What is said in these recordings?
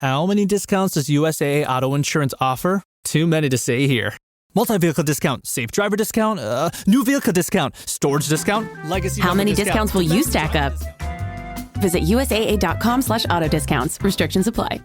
How many discounts does USAA Auto Insurance offer? Too many to say here. Multi-vehicle discount, safe driver discount, new vehicle discount, storage discount, legacy. How many discounts will you stack up? Visit USAA.com/auto discounts. Restrictions apply.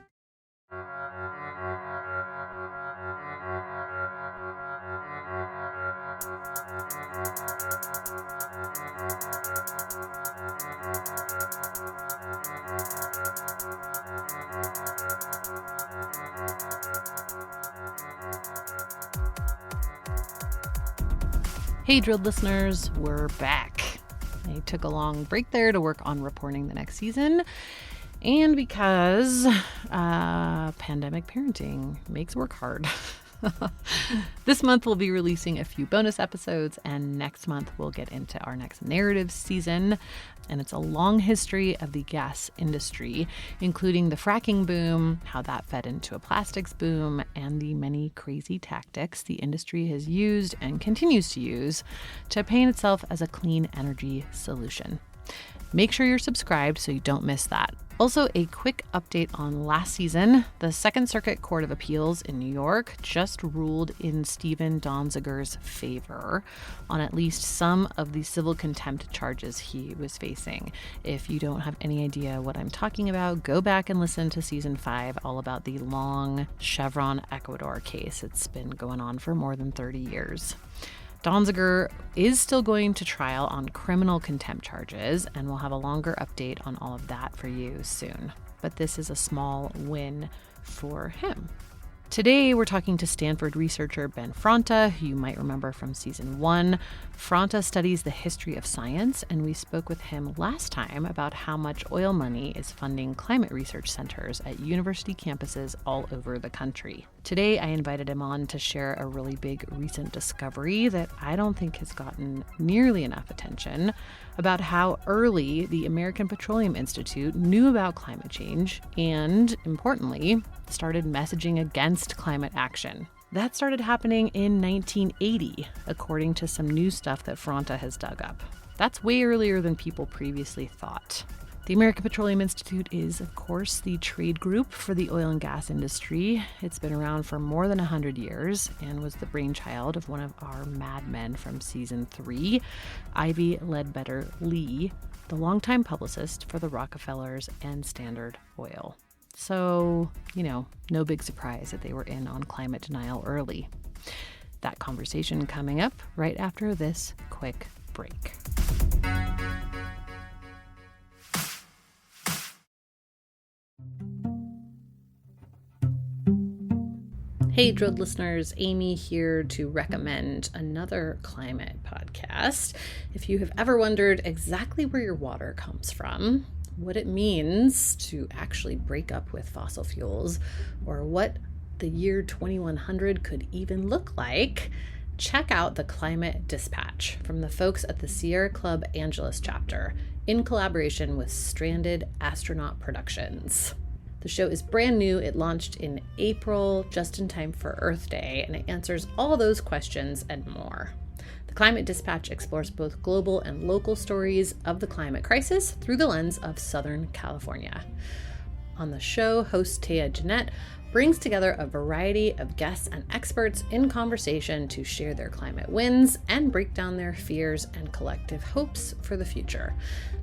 Hey, Drilled listeners, we're back. I took a long break there to work on reporting the next season, and because pandemic parenting makes work hard. This month we'll be releasing a few bonus episodes, and next month we'll get into our next narrative season. And it's a long history of the gas industry, including the fracking boom, how that fed into a plastics boom, and the many crazy tactics the industry has used and continues to use to paint itself as a clean energy solution. Make sure you're subscribed so you don't miss that. Also, a quick update on last season. The Second Circuit Court of Appeals in New York just ruled in Steven Donziger's favor on at least some of the civil contempt charges he was facing. If you don't have any idea what I'm talking about, go back and listen to season 5, all about the long Chevron Ecuador case. It's been going on for more than 30 years. Donziger is still going to trial on criminal contempt charges, and we'll have a longer update on all of that for you soon. But this is a small win for him. Today, we're talking to Stanford researcher Ben Franta, who you might remember from season 1. Franta studies the history of science, and we spoke with him last time about how much oil money is funding climate research centers at university campuses all over the country. Today, I invited him on to share a really big recent discovery that I don't think has gotten nearly enough attention about how early the American Petroleum Institute knew about climate change and, importantly, started messaging against climate action. That started happening in 1980, according to some new stuff that Franta has dug up. That's way earlier than people previously thought. The American Petroleum Institute is, of course, the trade group for the oil and gas industry. It's been around for more than 100 years and was the brainchild of one of our Mad Men from season 3, Ivy Ledbetter Lee, the longtime publicist for the Rockefellers and Standard Oil. So, no big surprise that they were in on climate denial early. That conversation coming up right after this quick break. Hey, Drilled listeners, Amy here to recommend another climate podcast. If you have ever wondered exactly where your water comes from, what it means to actually break up with fossil fuels, or what the year 2100 could even look like, check out the Climate Dispatch from the folks at the Sierra Club Angeles chapter in collaboration with Stranded Astronaut Productions. The show is brand new. It launched in April, just in time for Earth Day, and it answers all those questions and more. The Climate Dispatch explores both global and local stories of the climate crisis through the lens of Southern California. On the show, host Taya Jeanette brings together a variety of guests and experts in conversation to share their climate wins and break down their fears and collective hopes for the future.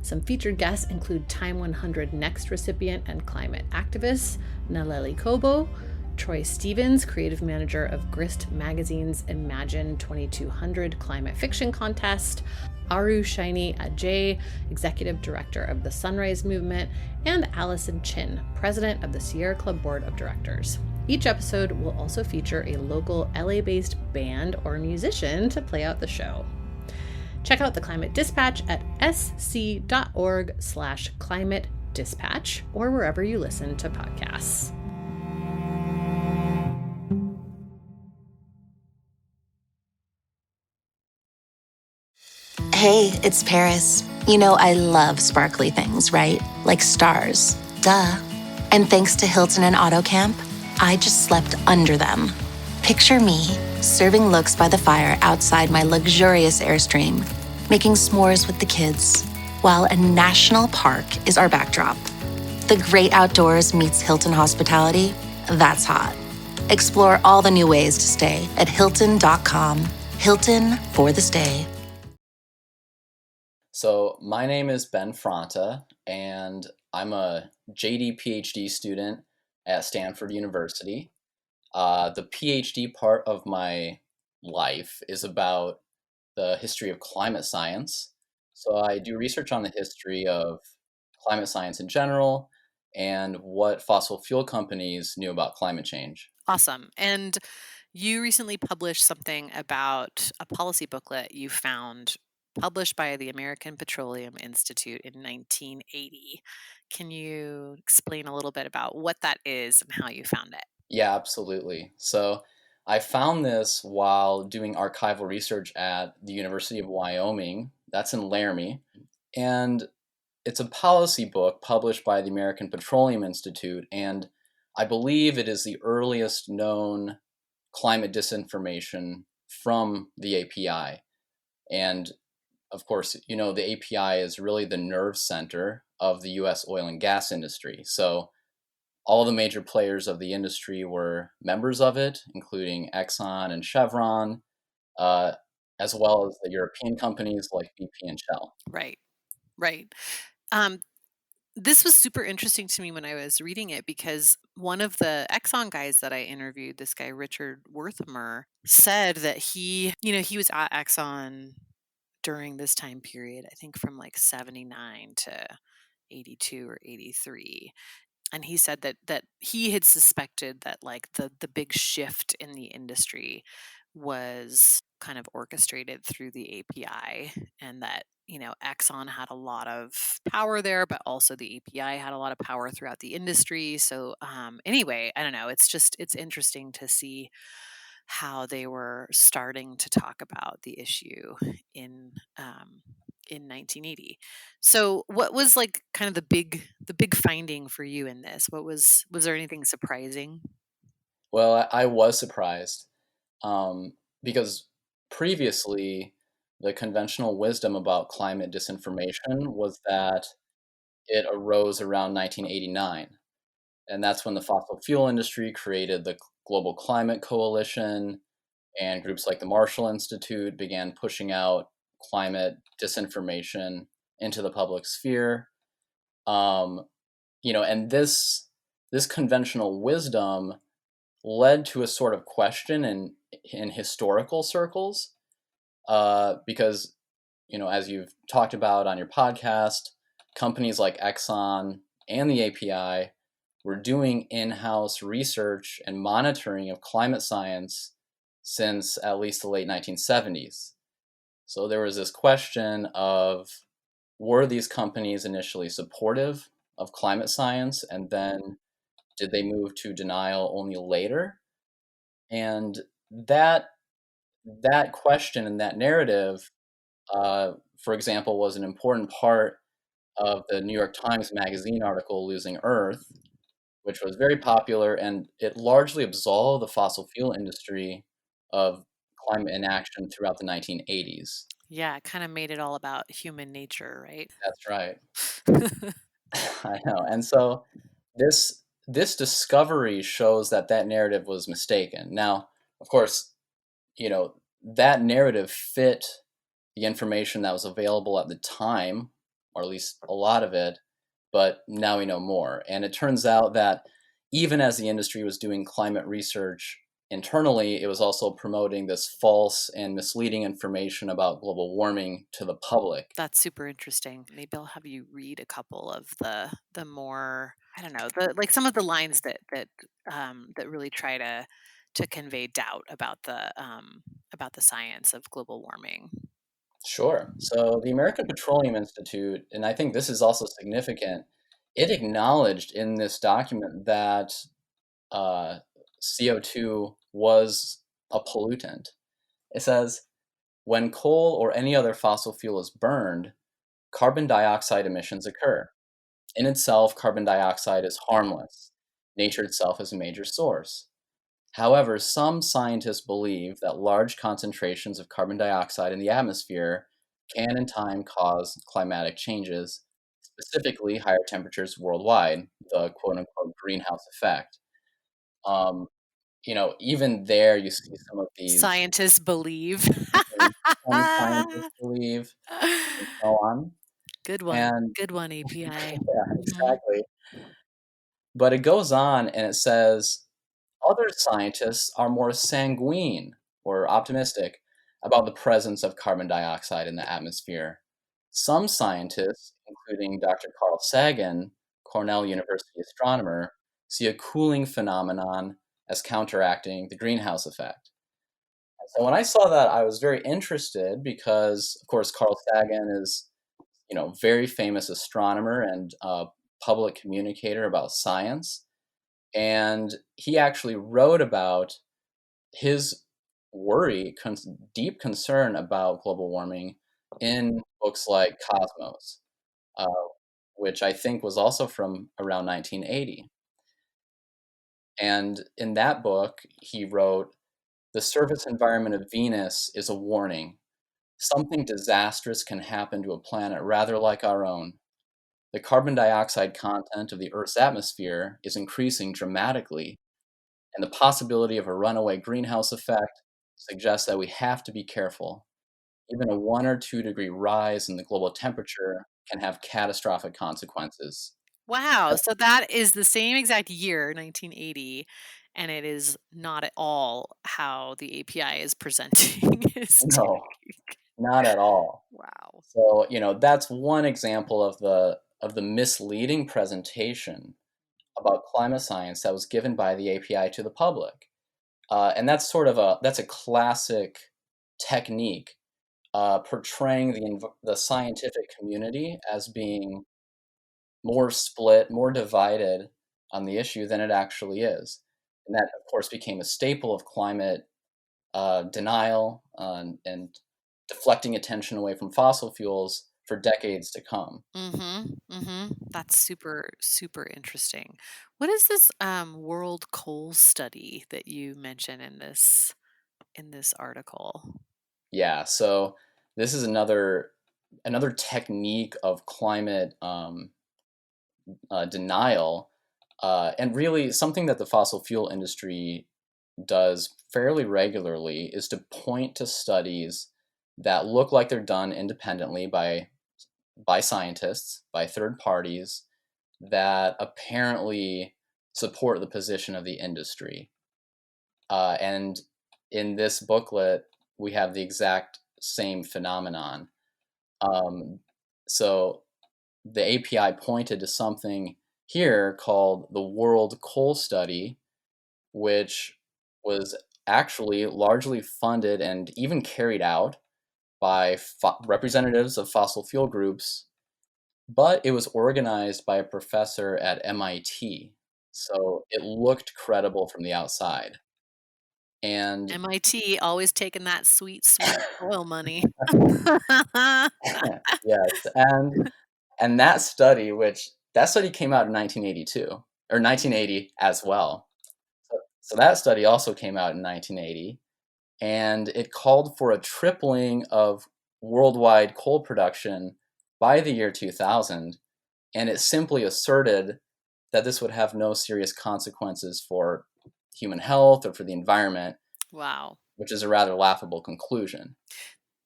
Some featured guests include Time 100 Next recipient and climate activist Naleli Kobo, Troy Stevens, creative manager of Grist Magazine's Imagine 2200 Climate Fiction Contest, Aru Shaini Ajay, executive director of the Sunrise Movement, and Allison Chin, president of the Sierra Club Board of Directors. Each episode will also feature a local LA-based band or musician to play out the show. Check out the Climate Dispatch at sc.org/climate dispatch or wherever you listen to podcasts. Hey, it's Paris. I love sparkly things, right? Like stars. Duh. And thanks to Hilton and Auto Camp, I just slept under them. Picture me, serving looks by the fire outside my luxurious Airstream, making s'mores with the kids, while a national park is our backdrop. The great outdoors meets Hilton hospitality. That's hot. Explore all the new ways to stay at Hilton.com. Hilton for the stay. So my name is Ben Franta, and I'm a JD PhD student at Stanford University. The PhD part of my life is about the history of climate science. So I do research on the history of climate science in general and what fossil fuel companies knew about climate change. Awesome. And you recently published something about a policy booklet you found published by the American Petroleum Institute in 1980. Can you explain a little bit about what that is and how you found it? Yeah, absolutely. So I found this while doing archival research at the University of Wyoming. That's in Laramie. And it's a policy book published by the American Petroleum Institute. And I believe it is the earliest known climate disinformation from the API. And of course, the API is really the nerve center of the US oil and gas industry. So all the major players of the industry were members of it, including Exxon and Chevron, uh, as well as the European companies like BP and Shell. Right, right. Um, this was super interesting to me when I was reading it because one of the Exxon guys that I interviewed, this guy Richard Wertheimer, said that he was at Exxon during this time period, I think from like 79 to 82 or 83. And he said that he had suspected that like the big shift in the industry was kind of orchestrated through the API, and that Exxon had a lot of power there, but also the API had a lot of power throughout the industry. So anyway, I don't know, it's interesting to see how they were starting to talk about the issue in um, in 1980. So what was like kind of the big finding for you in this? Was there anything surprising? Well, I was surprised um, because previously the conventional wisdom about climate disinformation was that it arose around 1989. And that's when the fossil fuel industry created the Global Climate Coalition, and groups like the Marshall Institute began pushing out climate disinformation into the public sphere. Um, and this conventional wisdom led to a sort of question in historical circles, because as you've talked about on your podcast, companies like Exxon and the API were doing in-house research and monitoring of climate science since at least the late 1970s. So there was this question of, were these companies initially supportive of climate science, and then did they move to denial only later? And that question and that narrative, for example, was an important part of the New York Times Magazine article "Losing Earth," which was very popular, and it largely absolved the fossil fuel industry of climate inaction throughout the 1980s. Yeah, it kind of made it all about human nature, right? That's right. I know. And so this discovery shows that that narrative was mistaken. Now, of course, that narrative fit the information that was available at the time, or at least a lot of it, but now we know more. And it turns out that even as the industry was doing climate research internally, it was also promoting this false and misleading information about global warming to the public. That's super interesting. Maybe I'll have you read a couple of the more, I don't know, the like some of the lines that really try to convey doubt about the science of global warming. Sure. So the American Petroleum Institute, and I think this is also significant, it acknowledged in this document that uh, CO2 was a pollutant. It says, when coal or any other fossil fuel is burned, carbon dioxide emissions occur. In itself, carbon dioxide is harmless. Nature itself is a major source. However, some scientists believe that large concentrations of carbon dioxide in the atmosphere can in time cause climatic changes, specifically higher temperatures worldwide, the quote unquote greenhouse effect. Um, even there you see some of these, Scientists believe. some scientists believe, and so on. Good one. And Good one, API. yeah, Mhm. exactly. But it goes on and it says other scientists are more sanguine or optimistic about the presence of carbon dioxide in the atmosphere. Some scientists, including Dr. Carl Sagan, Cornell University astronomer, see a cooling phenomenon as counteracting the greenhouse effect. So when I saw that, I was very interested because, of course, Carl Sagan is, very famous astronomer and public communicator about science. And he actually wrote about his deep concern about global warming in books like Cosmos, uh, which I think was also from around 1980. And in that book, he wrote, "The surface environment of Venus is a warning. Something disastrous can happen to a planet rather like our own. The carbon dioxide content of the Earth's atmosphere is increasing dramatically, and the possibility of a runaway greenhouse effect suggests that we have to be careful. Even a 1 or 2 degree rise in the global temperature can have catastrophic consequences." Wow. So that is the same exact year, 1980, and it is not at all how the API is presenting its No, take. not at all. Wow. So, that's one example of the misleading presentation about climate science that was given by the API to the public. And that's a classic technique, portraying the scientific community as being more split, more divided on the issue than it actually is. And that, of course, became a staple of climate denial, and deflecting attention away from fossil fuels for decades to come. Mhm. Mhm. That's super super interesting. What is this world coal study that you mention in this article? Yeah, so this is another technique of climate denial, and really something that the fossil fuel industry does fairly regularly is to point to studies that look like they're done independently by scientists, by third parties that apparently support the position of the industry. And in this booklet, we have the exact same phenomenon. Um, so the API pointed to something here called the World Coal Study, which was actually largely funded and even carried out by representatives of fossil fuel groups, but it was organized by a professor at MIT. So it looked credible from the outside. And MIT always taking that sweet, sweet oil money. yes, and that study came out in 1982 or 1980 as well. So that study also came out in 1980, and it called for a tripling of worldwide coal production by the year 2000, and it simply asserted that this would have no serious consequences for human health or for the environment, Wow. which is a rather laughable conclusion.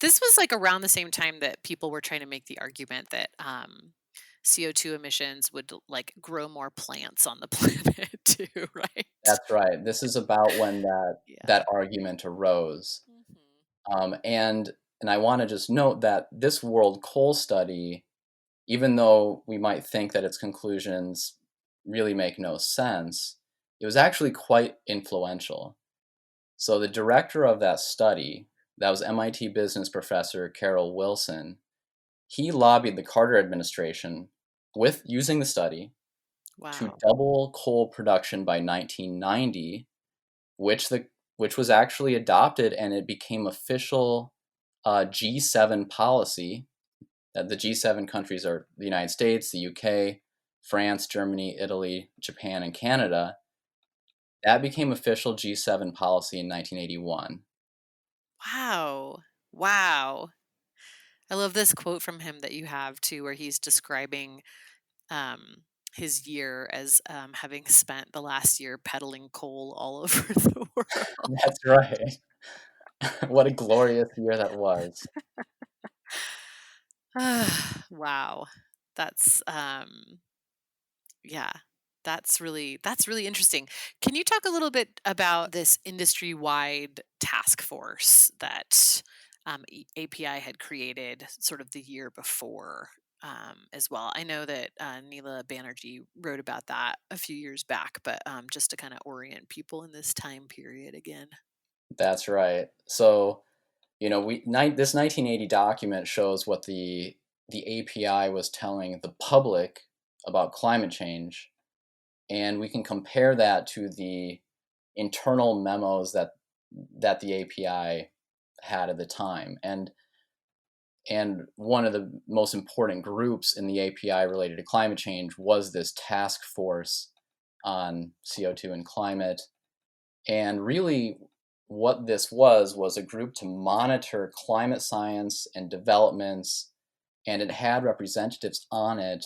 This was like around the same time that people were trying to make the argument that CO2 emissions would like grow more plants on the planet too, right? That's right. This is about when that Yeah. argument arose. Mhm. And I want to just note that this World Coal Study, even though we might think that its conclusions really make no sense, it was actually quite influential. So the director of that study, that was MIT business professor Carol Wilson, he lobbied the Carter administration with using the study to Wow. double coal production by 1990, which the which was actually adopted, and it became official G7 policy. That the G7 countries are the United States, the UK, France, Germany, Italy, Japan, and Canada. That became official G7 policy in 1981. Wow. Wow. I love this quote from him that you have too, where he's describing um, his year as having spent the last year peddling coal all over the world. That's right. What a glorious year that was. Wow. That's yeah. That's really interesting. Can you talk a little bit about this industry-wide task force that API had created sort of the year before as well? I know that Neela Banerjee wrote about that a few years back, but just to kind of orient people in this time period again. That's right. So, this 1980 document shows what the API was telling the public about climate change, and we can compare that to the internal memos that the API had at the time. And one of the most important groups in the API related to climate change was this task force on CO2 and climate. And really, what this was a group to monitor climate science and developments, and it had representatives on it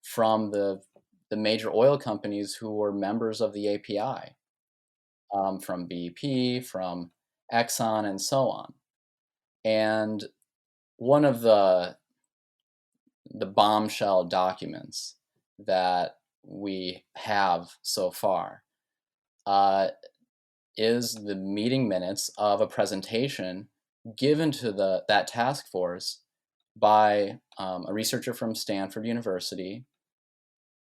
from the major oil companies who were members of the API, from BP, from Exxon, and so on. And one of the bombshell documents that we have so far uh, is the meeting minutes of a presentation given to that task force by a researcher from Stanford University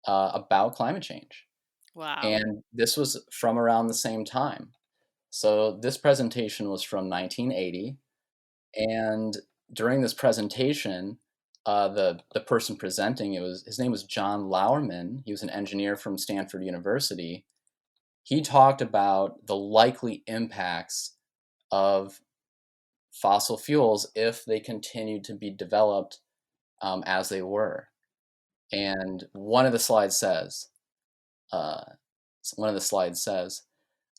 about climate change. Wow. And this was from around the same time. So this presentation was from 1980, and during this presentation, the person presenting, his name was John Lauerman. He was an engineer from Stanford University. He talked about the likely impacts of fossil fuels if they continued to be developed as they were. And uh, one of the slides says,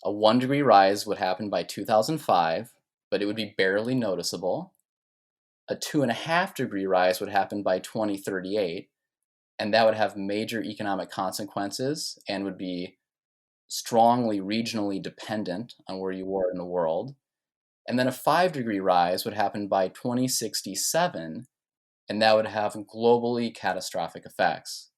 a 1 degree rise would happen by 2005, but it would be barely noticeable. A 2.5 degree rise would happen by 2038, and that would have major economic consequences and would be strongly regionally dependent on where you were in the world. And then a 5 degree rise would happen by 2067, and that would have globally catastrophic effects.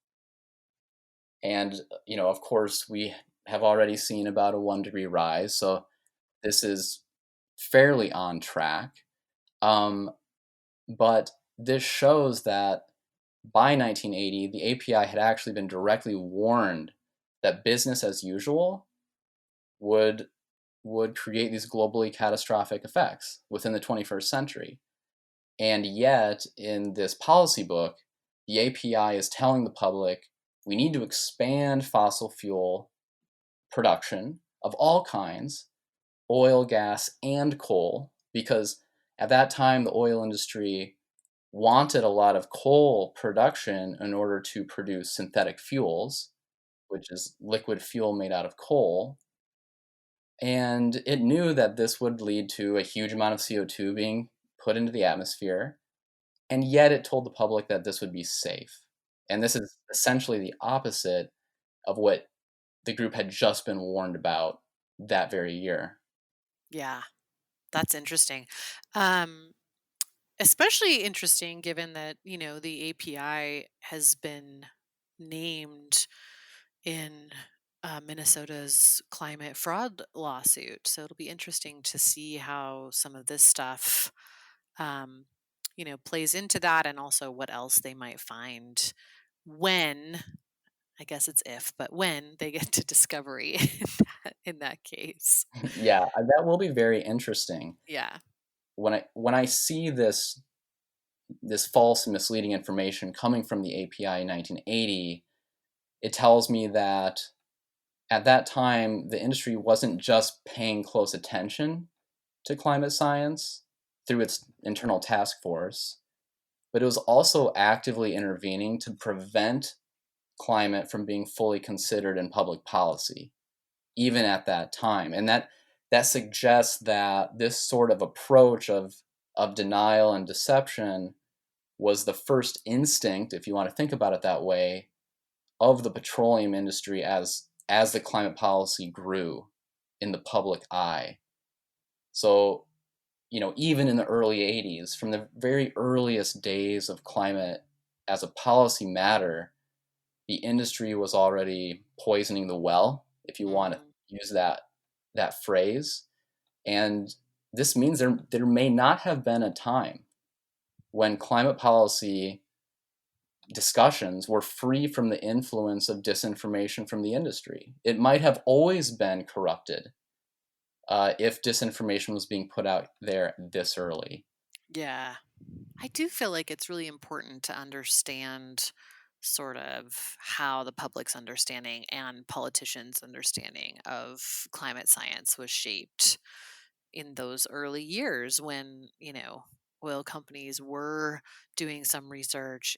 And, of course, we have already seen about a 1 degree rise, so this is fairly on track. But this shows that by 1980, the API had actually been directly warned that business as usual would create these globally catastrophic effects within the 21st century. And yet, in this policy book, the API is telling the public we need to expand fossil fuel production of all kinds, oil, gas, and coal, because at that time the oil industry wanted a lot of coal production in order to produce synthetic fuels, which is liquid fuel made out of coal. And it knew that this would lead to a huge amount of CO2 being put into the atmosphere. And yet it told the public that this would be safe. And this is essentially the opposite of what the group had just been warned about that very year. Yeah, that's interesting. Um, Especially interesting given that, the API has been named in Minnesota's climate fraud lawsuit. So it'll be interesting to see how some of this stuff, um, plays into that, and also what else they might find when, I guess it's if, but when they get to discovery in that case. Yeah, that will be very interesting. Yeah. When I see this false and misleading information coming from the API in 1980, it tells me that at that time the industry wasn't just paying close attention to climate science through its internal task force, but it was also actively intervening to prevent climate from being fully considered in public policy, even at that time. And that suggests that this sort of approach of denial and deception was the first instinct, if you want to think about it that way, of the petroleum industry as the climate policy grew in the public eye. So, even in the early 80s, from the very earliest days of climate as a policy matter, the industry was already poisoning the well, if you want to use that phrase. And this means there may not have been a time when climate policy discussions were free from the influence of disinformation from the industry. It might have always been corrupted if disinformation was being put out there this early. Yeah. I do feel like it's really important to understand sort of how the public's understanding and politicians' understanding of climate science was shaped in those early years when, oil companies were doing some research.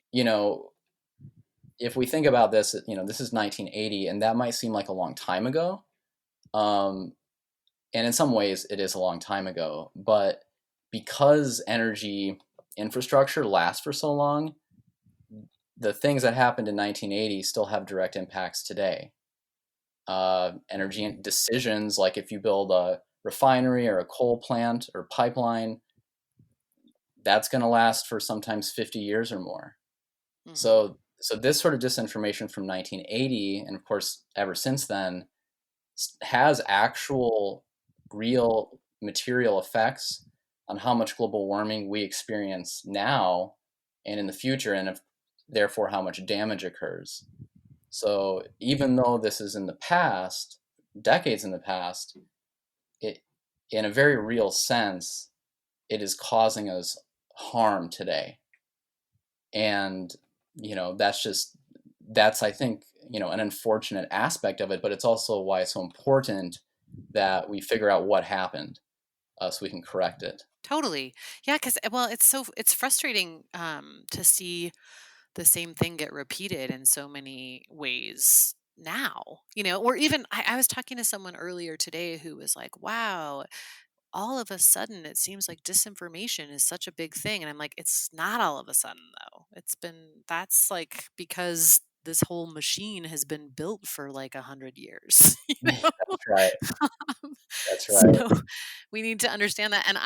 If we think about this, this is 1980, and that might seem like a long time ago. And in some ways, it is a long time ago. But because energy infrastructure lasts for so long, the things that happened in 1980 still have direct impacts today. Energy decisions, like if you build a refinery or a coal plant or pipeline, that's going to last for sometimes 50 years or more. Mm-hmm. So this sort of disinformation from 1980, and of course ever since then, has actual real material effects on how much global warming we experience now and in the future, and therefore how much damage occurs. So even though this is in the past, decades in the past, it, in a very real sense, it is causing us harm today. And, that's, I think, an unfortunate aspect of it, but it's also why it's so important that we figure out what happened so we can correct it. Totally. Yeah, because, it's frustrating to see the same thing get repeated in so many ways now, or even I was talking to someone earlier today who was like, wow, all of a sudden it seems like disinformation is such a big thing. And I'm like, it's not all of a sudden though. That's like because this whole machine has been built for like 100 years. That's right. That's right. So we need to understand that. And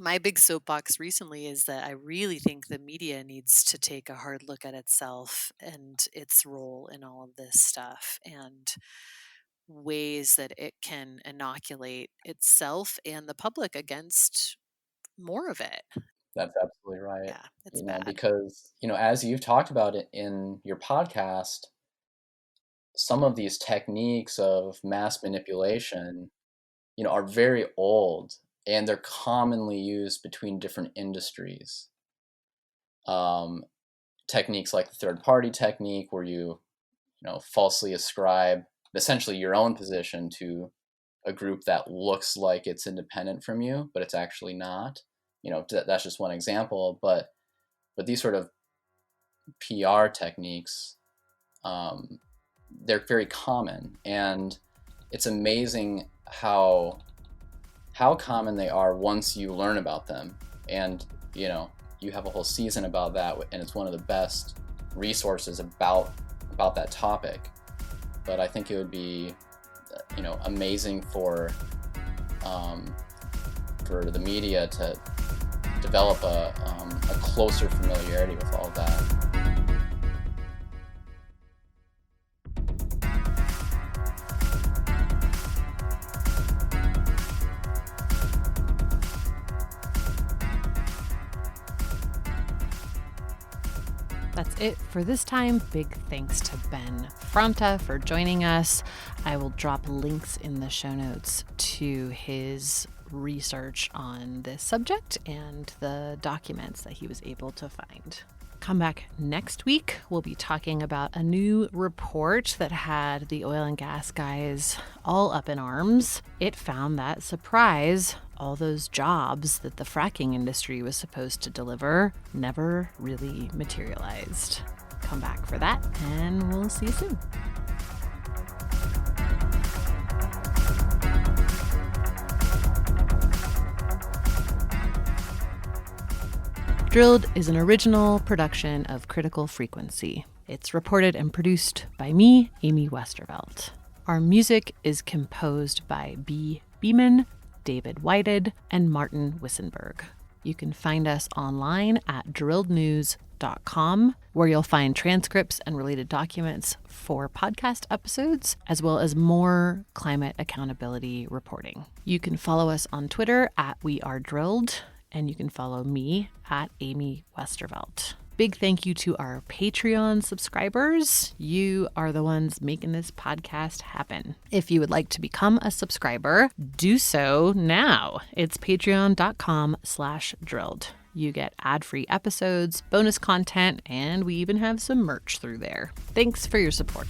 my big soapbox recently is that I really think the media needs to take a hard look at itself and its role in all of this stuff and ways that it can inoculate itself and the public against more of it. That's absolutely right. Yeah, it's bad. Because, as you've talked about it in your podcast, some of these techniques of mass manipulation, are very old. And they're commonly used between different industries. Techniques like the third-party technique, where you falsely ascribe essentially your own position to a group that looks like it's independent from you, but it's actually not. That's just one example. But these sort of PR techniques, they're very common, and it's amazing how common they are once you learn about them. And you have a whole season about that, and it's one of the best resources about that topic. But I think it would be amazing for the media to develop a closer familiarity with all of that. That's it for this time. Big thanks to Ben Franta for joining us. I will drop links in the show notes to his research on this subject and the documents that he was able to find. Come back next week. We'll be talking about a new report that had the oil and gas guys all up in arms. It found that, surprise, all those jobs that the fracking industry was supposed to deliver never really materialized. Come back for that, and we'll see you soon. Drilled is an original production of Critical Frequency. It's reported and produced by me, Amy Westervelt. Our music is composed by B. Beeman, David Whited, and Martin Wissenberg. You can find us online at drillednews.com, where you'll find transcripts and related documents for podcast episodes, as well as more climate accountability reporting. You can follow us on Twitter at WeAreDrilled, and you can follow me at Amy Westervelt. Big thank you to our Patreon subscribers. You are the ones making this podcast happen. If you would like to become a subscriber, do so now. It's patreon.com/drilled. You get ad-free episodes, bonus content, and we even have some merch through there. Thanks for your support.